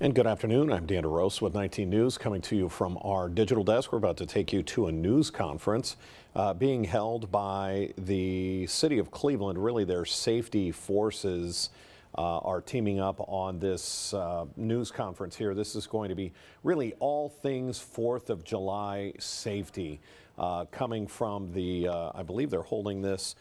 And good afternoon. I'm Dan DeRose with 19 News coming to you from our digital desk. We're about to take you to a news conference being held by the city of Cleveland. Really, their safety forces are teaming up on this news conference here. This is going to be really all things 4th of July safety coming from the, I believe they're holding this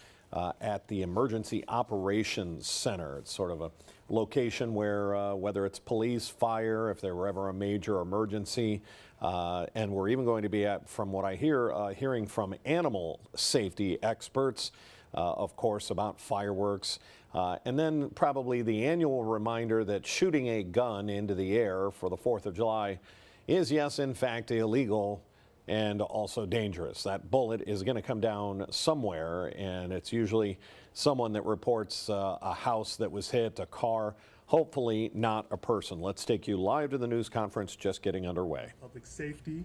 at the Emergency Operations Center. It's sort of a location where whether it's police, fire, if there were ever a major emergency, and we're even going to be at, from what I hear, hearing from animal safety experts, of course, about fireworks. And then probably the annual reminder that shooting a gun into the air for the 4th of July is, yes, in fact, illegal and also dangerous. That bullet is going to come down somewhere, and it's usually someone that reports a house that was hit, a car, hopefully not a person. Let's take you live to the news conference just getting underway. Public safety.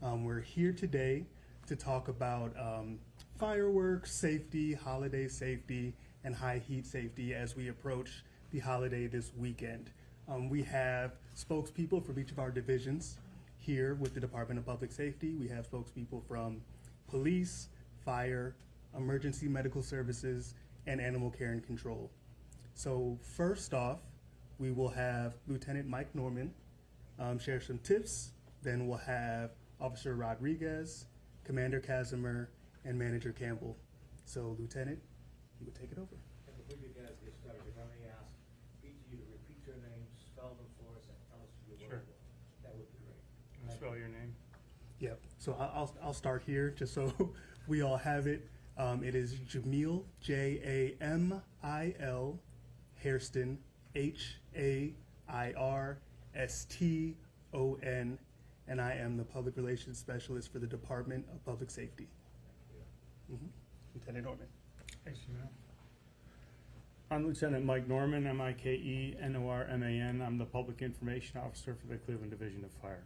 We're here today to talk about fireworks safety, holiday safety, and high heat safety as we approach the holiday this weekend. We have spokespeople from each of our divisions here with the Department of Public Safety. We have spokespeople from police, fire, emergency medical services, and animal care and control. So first off, we will have Lieutenant Mike Norman share some tips. Then we'll have Officer Rodriguez, Commander Casimir, and Manager Campbell. So Lieutenant, you would take it over. And before you guys get started, if I may ask each of you to repeat your names, spell them for us, and tell us who you Sure. work with. That would be great. Can you spell your name? Yep. So I'll start here just so we all have it. It is Jamil, Jamil, Hairston, Hairston, and I am the Public Relations Specialist for the Department of Public Safety. Lieutenant Norman. Thanks, Jamil. I'm Lieutenant Mike Norman, Mikenorman. I'm the Public Information Officer for the Cleveland Division of Fire.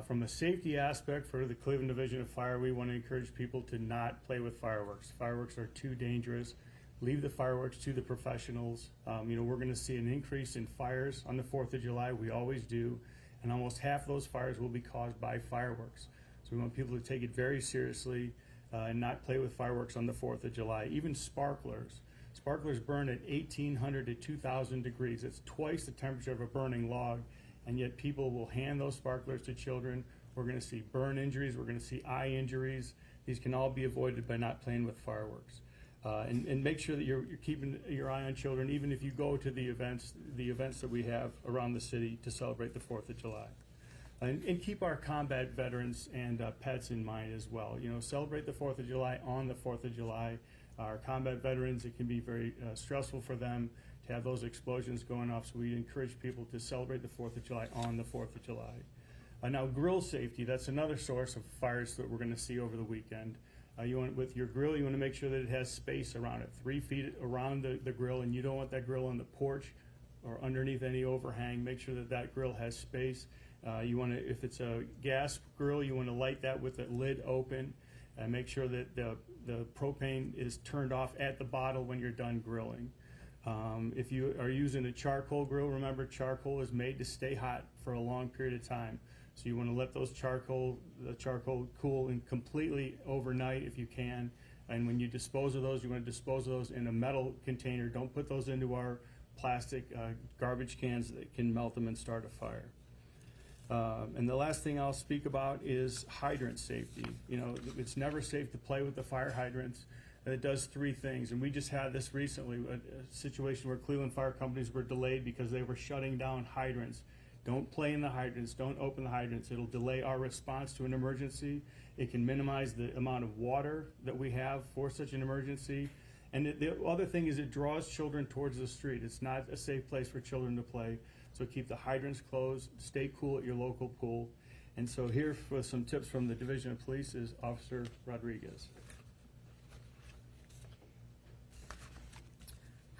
From a safety aspect for the Cleveland Division of Fire, we want to encourage people to not play with fireworks. Fireworks are too dangerous. Leave the fireworks to the professionals. We're going to see an increase in fires on the 4th of July. We always do. And almost half of those fires will be caused by fireworks. So we want people to take it very seriously and not play with fireworks on the 4th of July. Even sparklers. Sparklers burn at 1,800 to 2,000 degrees. It's twice the temperature of a burning log, and yet people will hand those sparklers to children. We're going to see burn injuries. We're going to see eye injuries. These can all be avoided by not playing with fireworks. And make sure that you're keeping your eye on children, even if you go to the events that we have around the city to celebrate the 4th of July. And keep our combat veterans and pets in mind as well. Celebrate the 4th of July on the 4th of July. Our combat veterans, it can be very stressful for them to have those explosions going off, so we encourage people to celebrate the 4th of July on the 4th of July. Now, grill safety, that's another source of fires that we're going to see over the weekend. With your grill, you want to make sure that it has space around it, 3 feet around the grill, and you don't want that grill on the porch or underneath any overhang. Make sure that that grill has space. If it's a gas grill, you want to light that with the lid open, and make sure that the propane is turned off at the bottle when you're done grilling. If you are using a charcoal grill, remember charcoal is made to stay hot for a long period of time. So you want to let the charcoal cool and completely overnight if you can. And when you dispose of those, you want to dispose of those in a metal container. Don't put those into our plastic garbage cans that can melt them and start a fire. And the last thing I'll speak about is hydrant safety. It's never safe to play with the fire hydrants. It does 3 things, and we just had this recently, a situation where Cleveland fire companies were delayed because they were shutting down hydrants. Don't play in the hydrants, don't open the hydrants. It'll delay our response to an emergency. It can minimize the amount of water that we have for such an emergency. And the other thing is it draws children towards the street. It's not a safe place for children to play. So keep the hydrants closed, stay cool at your local pool. And so here for some tips from the Division of Police is Officer Rodriguez.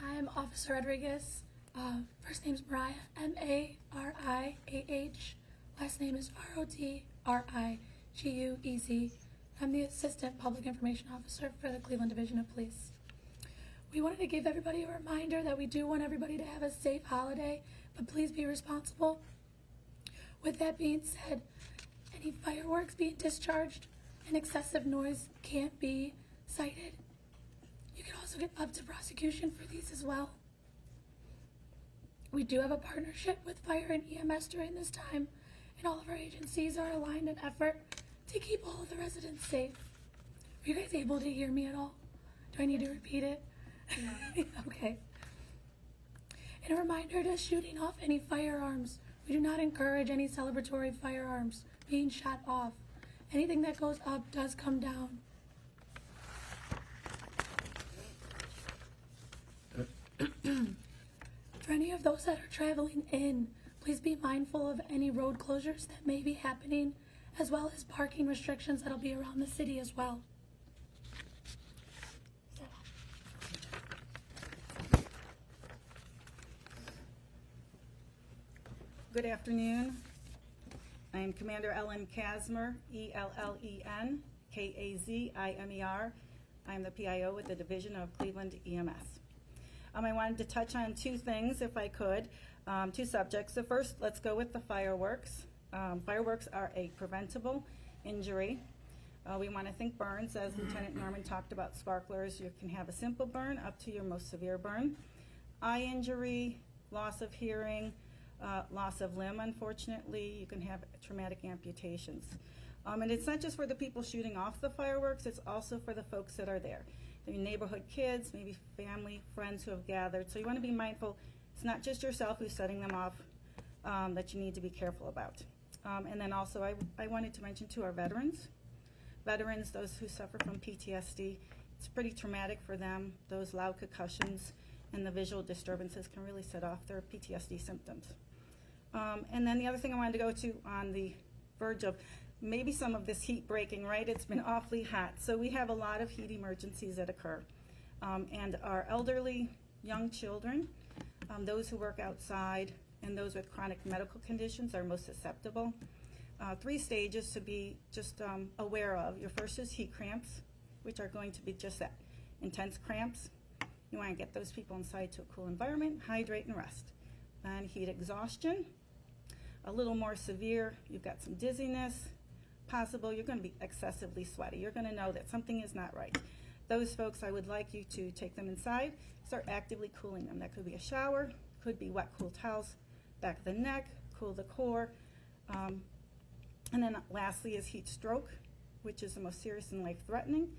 I'm Officer Rodriguez. First name's Mariah, M-A-R-I-A-H. Last name is R-O-D-R-I-G-U-E-Z. I'm the Assistant Public Information Officer for the Cleveland Division of Police. We wanted to give everybody a reminder that we do want everybody to have a safe holiday, but please be responsible. With that being said, any fireworks being discharged and excessive noise can't be cited. You can also get up to prosecution for these as well. We do have a partnership with fire and EMS during this time, and all of our agencies are aligned in effort to keep all of the residents safe. Are you guys able to hear me at all? Do I need to repeat it? No. Okay. And a reminder to shooting off any firearms. We do not encourage any celebratory firearms being shot off. Anything that goes up does come down. For any of those that are traveling in, please be mindful of any road closures that may be happening, as well as parking restrictions that'll be around the city as well. Good afternoon. I am Commander Ellen Kazmer, ELLEN KAZIMER. I am the PIO with the Division of Cleveland EMS. I wanted to touch on two things, if I could, two subjects. So first, let's go with the fireworks. Fireworks are a preventable injury. We want to think burns, as Lieutenant Norman talked about sparklers. You can have a simple burn up to your most severe burn. Eye injury, loss of hearing, loss of limb, unfortunately. You can have traumatic amputations. And it's not just for the people shooting off the fireworks, it's also for the folks that are there. The neighborhood kids, maybe family, friends who have gathered. So you want to be mindful, it's not just yourself who's setting them off that you need to be careful about. And then also I wanted to mention too our veterans. Veterans, those who suffer from PTSD, it's pretty traumatic for them. Those loud concussions and the visual disturbances can really set off their PTSD symptoms. And then the other thing I wanted to go to on the verge of maybe some of this heat breaking, right? It's been awfully hot. So we have a lot of heat emergencies that occur. And our elderly, young children, those who work outside, and those with chronic medical conditions are most susceptible. 3 stages to be just aware of. Your first is heat cramps, which are going to be just that, intense cramps. You want to get those people inside to a cool environment, hydrate and rest. And heat exhaustion, a little more severe, you've got some dizziness, possible you're going to be excessively sweaty. You're going to know that something is not right. Those folks, I would like you to take them inside, start actively cooling them. That could be a shower, could be wet, cool towels, back of the neck, cool the core. And then lastly is heat stroke, which is the most serious and life-threatening.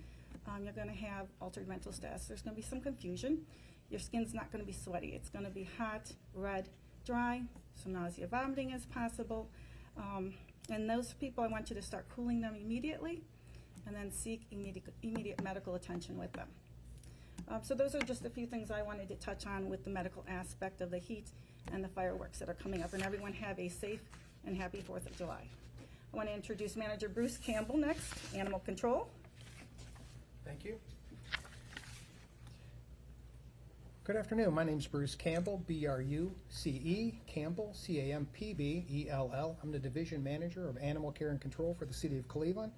You're going to have altered mental status. There's going to be some confusion. Your skin's not going to be sweaty. It's going to be hot, red, dry, some nausea, vomiting is possible. And those people, I want you to start cooling them immediately and then seek immediate medical attention with them. So those are just a few things I wanted to touch on with the medical aspect of the heat and the fireworks that are coming up. And everyone have a safe and happy 4th of July. I want to introduce Manager Bruce Campbell next, Animal Control. Thank you. Good afternoon. My name is Bruce Campbell, B-R-U-C-E, Campbell, C-A-M-P-B-E-L-L. I'm the Division Manager of Animal Care and Control for the City of Cleveland.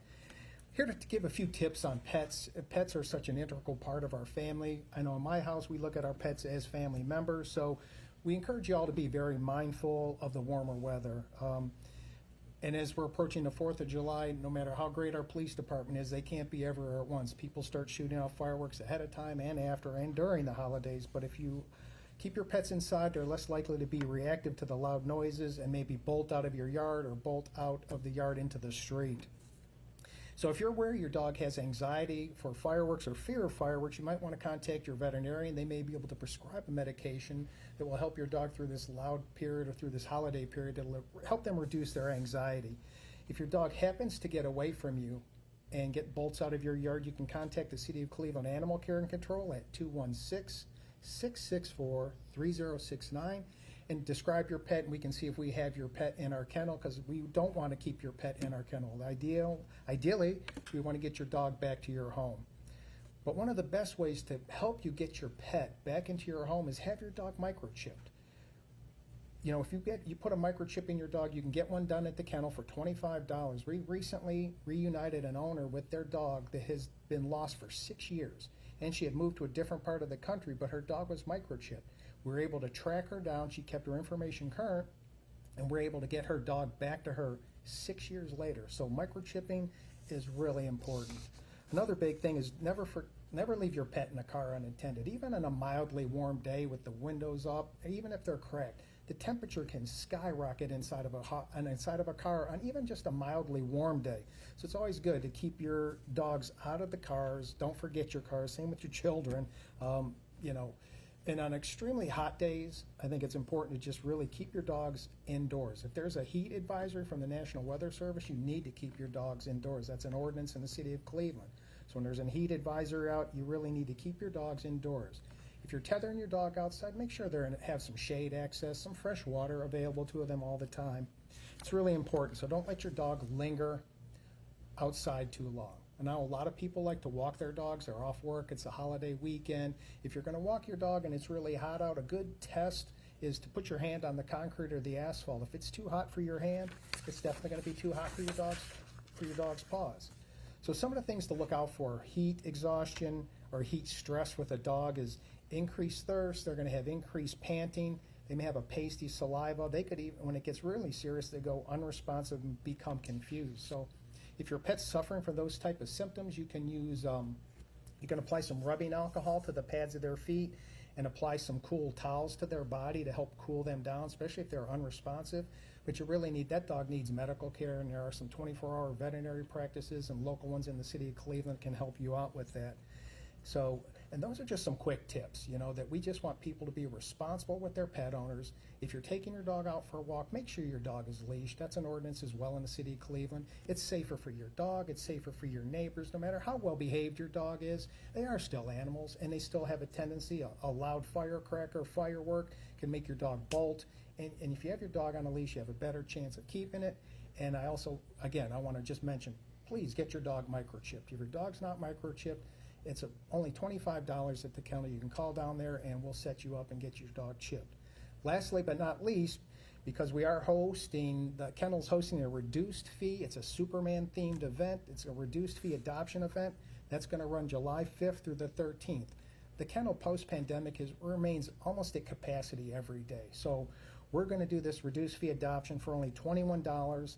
Here to give a few tips on pets. Pets are such an integral part of our family. I know in my house we look at our pets as family members, so we encourage you all to be very mindful of the warmer weather. And as we're approaching the 4th of July, no matter how great our police department is, they can't be everywhere at once. People start shooting off fireworks ahead of time and after and during the holidays. But if you keep your pets inside, they're less likely to be reactive to the loud noises and maybe bolt out of your yard or bolt out of the yard into the street. So if you're aware your dog has anxiety for fireworks or fear of fireworks, you might want to contact your veterinarian. They may be able to prescribe a medication that will help your dog through this loud period or through this holiday period to help them reduce their anxiety. If your dog happens to get away from you and get bolts out of your yard, you can contact the City of Cleveland Animal Care and Control at 216-664-3069 and describe your pet, and we can see if we have your pet in our kennel, because we don't want to keep your pet in our kennel. Ideally, we want to get your dog back to your home. But one of the best ways to help you get your pet back into your home is have your dog microchipped. You know, if you put a microchip in your dog, you can get one done at the kennel for $25. We recently reunited an owner with their dog that has been lost for 6 years, and she had moved to a different part of the country, but her dog was microchipped. We were able to track her down. She kept her information current, and we're able to get her dog back to her 6 years later. So microchipping is really important. Another big thing is never leave your pet in a car unattended. Even on a mildly warm day with the windows up, even if they're cracked, the temperature can skyrocket inside of a car on even just a mildly warm day. So it's always good to keep your dogs out of the cars. Don't forget your cars. Same with your children. You know, and on extremely hot days, I think it's important to just really keep your dogs indoors. If there's a heat advisory from the National Weather Service, you need to keep your dogs indoors. That's an ordinance in the city of Cleveland. So when there's a heat advisory out, you really need to keep your dogs indoors. If you're tethering your dog outside, make sure they have some shade access, some fresh water available to them all the time. It's really important. So don't let your dog linger outside too long. And now a lot of people like to walk their dogs. They're off work. It's a holiday weekend. If you're going to walk your dog and it's really hot out, a good test is to put your hand on the concrete or the asphalt. If it's too hot for your hand, it's definitely going to be too hot for your dog's paws. So some of the things to look out for: heat exhaustion or heat stress with a dog is increased thirst. They're going to have increased panting. They may have a pasty saliva. They could even, when it gets really serious, they go unresponsive and become confused. So if your pet's suffering from those type of symptoms, you can use, you can apply some rubbing alcohol to the pads of their feet and apply some cool towels to their body to help cool them down, especially if they're unresponsive. But you really need, that dog needs medical care, and there are some 24-hour veterinary practices and local ones in the city of Cleveland can help you out with that. So, and those are just some quick tips, you know, that we just want people to be responsible with their pet owners. If you're taking your dog out for a walk, make sure your dog is leashed. That's an ordinance as well in the city of Cleveland. It's safer for your dog. It's safer for your neighbors. No matter how well behaved your dog is, they are still animals, and they still have a tendency. A loud firecracker, firework can make your dog bolt. And if you have your dog on a leash, you have a better chance of keeping it. And I also, again, I want to just mention, please get your dog microchipped. If your dog's not microchipped, it's only $25 at the counter. You can call down there and we'll set you up and get your dog chipped. Lastly but not least, because we are hosting, the kennel's hosting a reduced fee. It's a Superman themed event. It's a reduced fee adoption event. That's going to run July 5th through the 13th. The kennel post-pandemic remains almost at capacity every day. So we're going to do this reduced fee adoption for only $21.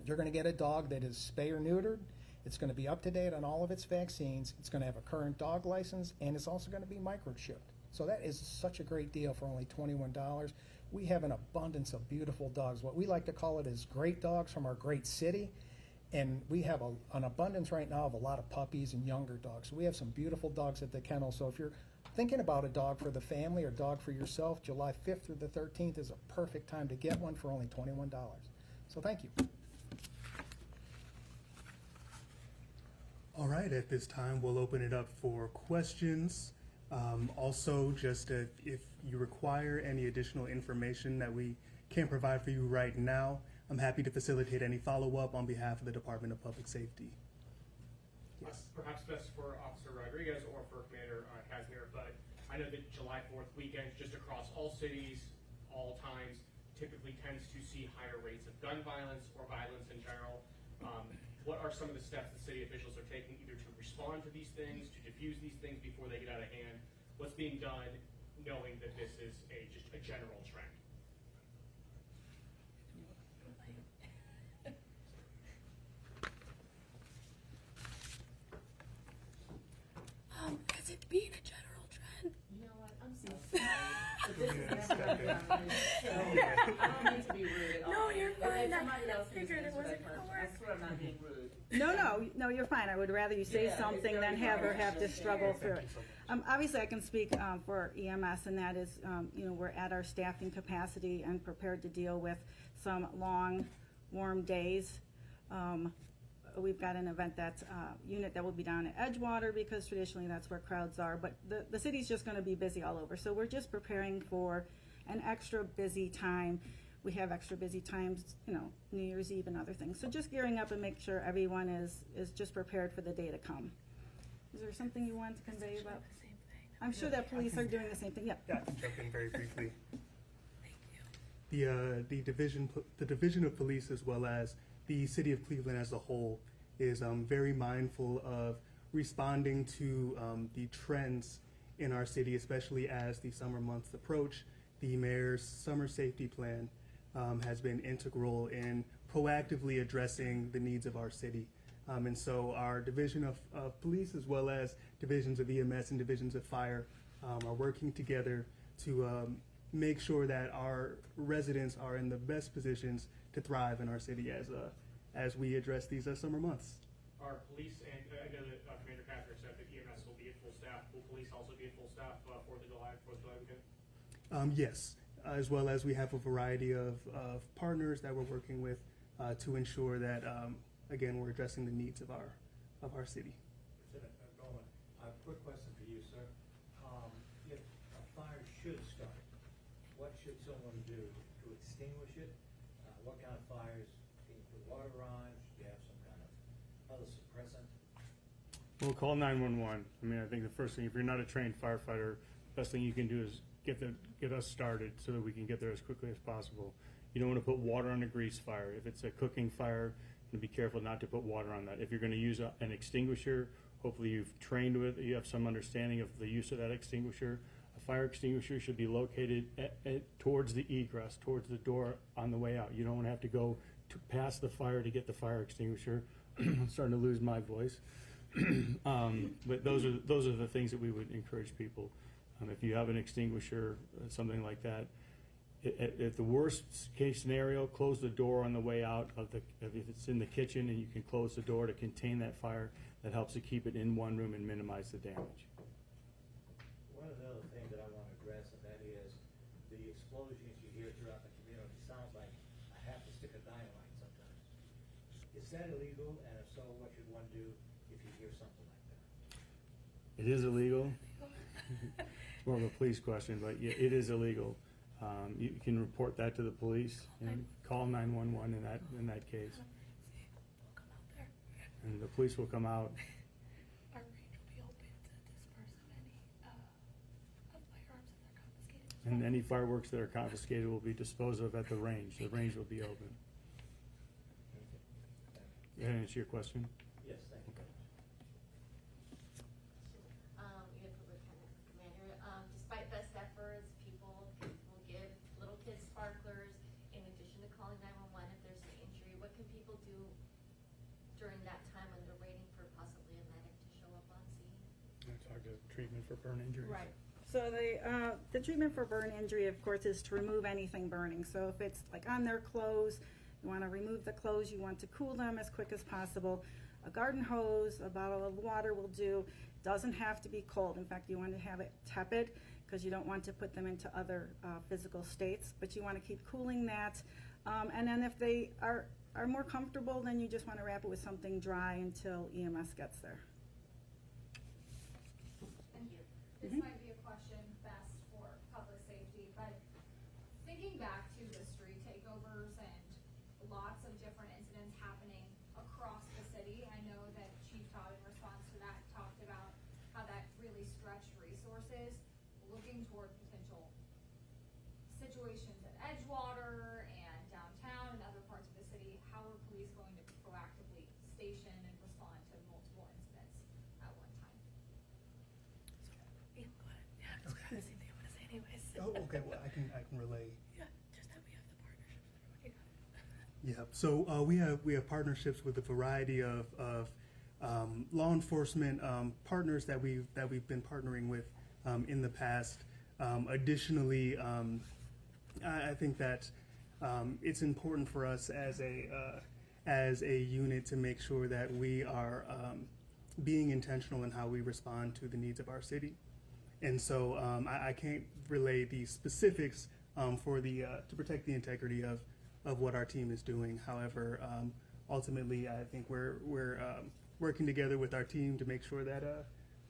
You're going to get a dog that is spay or neutered. It's going to be up to date on all of its vaccines. It's going to have a current dog license, and it's also going to be microchipped. So that is such a great deal for only $21. We have an abundance of beautiful dogs. What we like to call it is great dogs from our great city. And we have an abundance right now of a lot of puppies and younger dogs. So we have some beautiful dogs at the kennel. So if you're thinking about a dog for the family or dog for yourself, July 5th through the 13th is a perfect time to get one for only $21. So thank you. All right, at this time, we'll open it up for questions. Also, just if you require any additional information that we can't provide for you right now, I'm happy to facilitate any follow-up on behalf of the Department of Public Safety. Yes. Perhaps best for Officer Rodriguez or for Commander Casimir, but I know that July 4th weekend, just across all cities, all times, typically tends to see higher rates of gun violence or violence in general. What are some of the steps that city officials are taking either to respond to these things, to diffuse these things before they get out of hand? What's being done knowing that this is just a general trend? Has it been a general trend? You know what, I'm so sorry, but this is never been done, so I don't mean to be rude at all. No, you're fine. If somebody I else needs figured to it answer wasn't that gonna question, I work. swear I'm not being rude. No, you're fine. I would rather you say Yeah, something it's than very have her have to hard. struggle through it. Obviously, I can speak for EMS, and that is, we're at our staffing capacity and prepared to deal with some long, warm days. We've got an event that's unit that will be down at Edgewater because traditionally that's where crowds are, but the city's just going to be busy all over. So we're just preparing for an extra busy time. We have extra busy times, New Year's Eve and other things. So just gearing up and make sure everyone is just prepared for the day to come. Is there something you want to convey about? I'm sure that police are doing the same thing. Yep. Yeah, I can jump in very briefly. The division of police, as well as the city of Cleveland as a whole, is very mindful of responding to the trends in our city, especially as the summer months approach. The mayor's summer safety plan has been integral in proactively addressing the needs of our city. And so our division of police, as well as divisions of EMS and divisions of fire, are working together to make sure that our residents are in the best positions to thrive in our city as we address these summer months. Our police, and I know that Commander Patrick said that EMS will be at full staff. Will police also be at full staff for the July weekend? Yes, as well as we have a variety of partners that we're working with to ensure that, again, we're addressing the needs of our city. Lieutenant Norman, a quick question for you, sir. If a fire should start, what should someone do to extinguish it? What kind of fires? Can you put water on? Should you have some kind of other suppressant? We'll call 911. I mean, I think the first thing, if you're not a trained firefighter, best thing you can do is get us started so that we can get there as quickly as possible. You don't want to put water on a grease fire. If it's a cooking fire, be careful not to put water on that. If you're going to use an extinguisher, hopefully you've trained with it, you have some understanding of the use of that extinguisher. A fire extinguisher should be located towards the egress, towards the door on the way out. You don't want to have to go past the fire to get the fire extinguisher. I'm starting to lose my voice. But those are the things that we would encourage people. If you have an extinguisher, something like that, at the worst case scenario, close the door on the way out if it's in the kitchen, and you can close the door to contain that fire. That helps to keep it in one room and minimize the damage. One of the other things that I want to address, and that is the explosions you hear throughout the community. Sounds like a half a stick of dynamite sometimes. Is that illegal? And if so, what should one do if you hear something like that? It is illegal. It's more of a police question, but yeah, it is illegal. You can report that to the police and call 911 in that case, We'll come out there. and the police will come out. Our range will be open to disperse of any of firearms that are confiscated. And any fireworks that are confiscated will be disposed of at the range. The range will be open. Did that answer your question? Yes, thank you. Lieutenant Commander, despite best efforts, people will give little kids sparklers in addition to calling 911 if there's an injury. What can people do during that time when they're waiting for possibly a medic to show up on scene? I talked to treatment for burn injuries. Right. So the treatment for burn injury, of course, is to remove anything burning. So if it's like on their clothes, you want to remove the clothes, you want to cool them as quick as possible. A garden hose, a bottle of water will do. Doesn't have to be cold. In fact, you want to have it tepid because you don't want to put them into other physical states, but you want to keep cooling that. And then if they are more comfortable, then you just want to wrap it with something dry until EMS gets there. Thank you. This might be a question best for public safety, but thinking back to the street takeovers and lots of different incidents happening across the city, I know that Chief Todd, in response to that, talked about how that really stretched resources, looking toward potential situations at Edgewater and downtown and other parts of the city. How are police going to proactively station and respond to multiple incidents at one time? Yeah, go ahead. Yeah, I'm just gonna say what they want to say anyways. Oh, okay. Well, I can relay. Yeah, just that we have the partnerships with everybody. Yeah, so we have partnerships with a variety of law enforcement partners that we've been partnering with in the past. Additionally, I think that it's important for us as a unit to make sure that we are being intentional in how we respond to the needs of our city. And so I can't relay the specifics for to protect the integrity of what our team is doing. However, ultimately, I think we're working together with our team to make sure that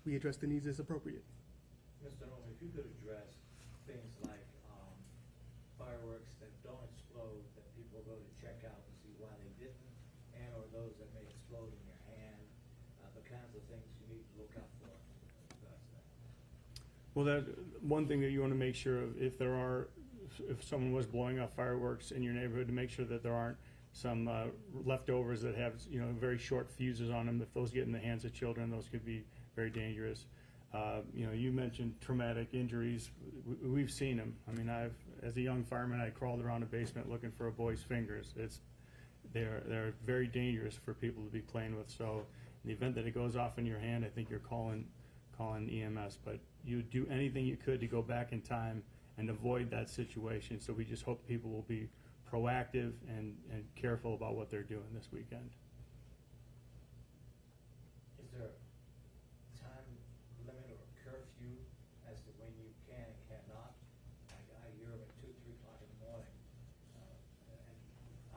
we address the needs as appropriate. Mr. Norman, if you could address things like fireworks that don't explode, that people go to check out to see why they didn't, and or those that may explode in your hand, the kinds of things you need to look out for in regards to that. Well, that one thing that you want to make sure of, if someone was blowing off fireworks in your neighborhood, to make sure that there aren't some leftovers that have very short fuses on them. If those get in the hands of children, those could be very dangerous. You know, you mentioned traumatic injuries. We've seen them. I mean, as a young fireman, I crawled around a basement looking for a boy's fingers. They're very dangerous for people to be playing with. So in the event that it goes off in your hand, I think you're calling EMS. But you do anything you could to go back in time and avoid that situation. So we just hope people will be proactive and careful about what they're doing this weekend. Is there a time limit or curfew as to when you can and cannot? Like I hear at 2, 3 o'clock in the morning, and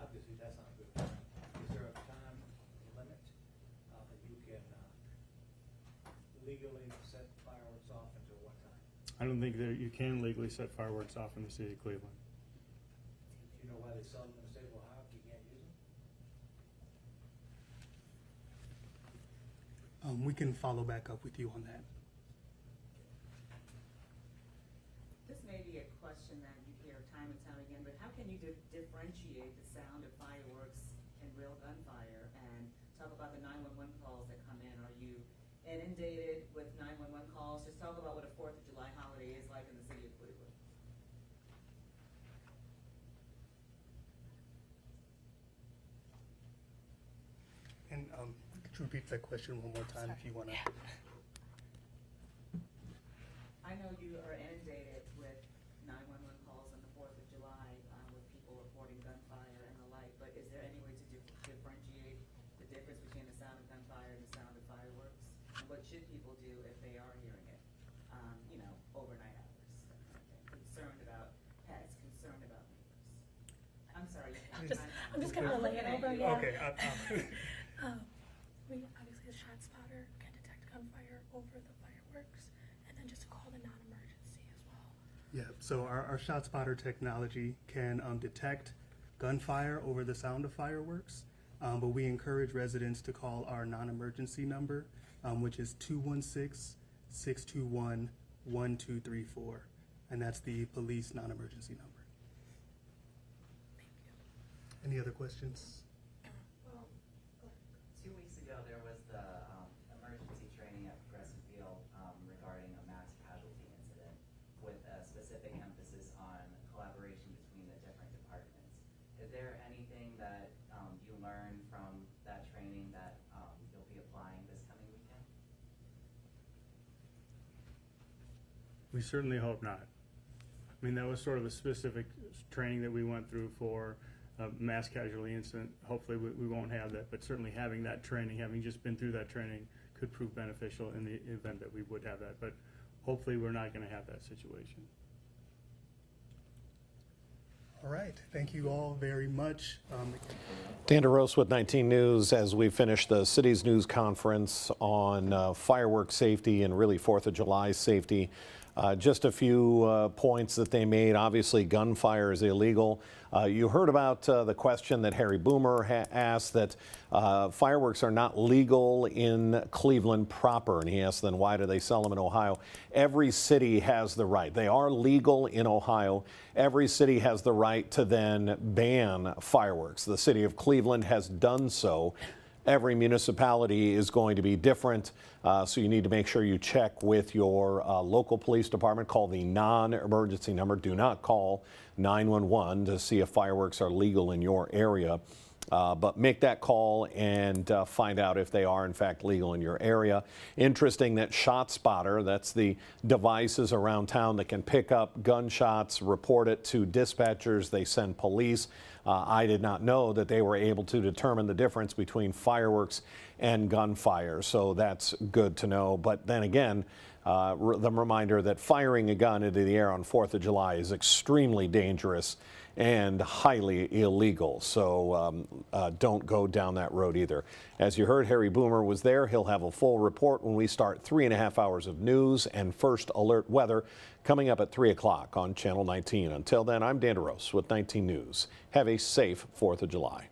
obviously that's not a good time. Is there a time limit that you can legally set fireworks off until what time? I don't think that you can legally set fireworks off in the city of Cleveland. Do you know why they sell them in the state of Ohio if you can't use them? We can follow back up with you on that. This may be a question that you hear time and time again, but how can you differentiate the sound of fireworks and real gunfire? And talk about the 911 calls that come in. Are you inundated with 911 calls? Just talk about what a 4th of July holiday is like in the city of Cleveland. And could you repeat that question one more time if you want to? I know you are inundated with 911 calls on the 4th of July with people reporting gunfire and the like, but is there any way to differentiate the difference between the sound of gunfire and the sound of fireworks? And what should people do if they are hearing it, you know, overnight hours? Concerned about pets, concerned about neighbors. I'm sorry. I'm just gonna relay it over, yeah. Okay. Obviously the shot spotter can detect gunfire over the fireworks, and then just call the non-emergency as well. Yeah, so our shot spotter technology can detect gunfire over the sound of fireworks, but we encourage residents to call our non-emergency number, which is 216-621-1234, and that's the police non-emergency number. Any other questions? 2 weeks ago, there was the emergency training at Progressive Field regarding a mass casualty incident with a specific emphasis on collaboration between the different departments. Is there anything that you learned from that training that you'll be applying this coming weekend? We certainly hope not. I mean, that was sort of a specific training that we went through for a mass casualty incident. Hopefully we won't have that, but certainly having that training, having just been through that training, could prove beneficial in the event that we would have that. But hopefully we're not going to have that situation. All right, thank you all very much. Dan DeRose with 19 News as we finish the city's news conference on fireworks safety and really 4th of July safety. Just a few points that they made. Obviously, gunfire is illegal. You heard about the question that Harry Boomer asked, that fireworks are not legal in Cleveland proper. And he asked then, why do they sell them in Ohio? Every city has the right. They are legal in Ohio. Every city has the right to then ban fireworks. The city of Cleveland has done so. Every municipality is going to be different, so you need to make sure you check with your local police department. Call the non-emergency number. Do not call 911 to see if fireworks are legal in your area. But make that call and find out if they are in fact legal in your area. Interesting that ShotSpotter, that's the devices around town that can pick up gunshots, report it to dispatchers, they send police. I did not know that they were able to determine the difference between fireworks and gunfire, so that's good to know. But then again, the reminder that firing a gun into the air on 4th of July is extremely dangerous and highly illegal. So don't go down that road either. As you heard, Harry Boomer was there. He'll have a full report when we start 3.5 hours of news and first alert weather coming up at 3 o'clock on Channel 19. Until then, I'm Dan DeRose with 19 News. Have a safe 4th of July.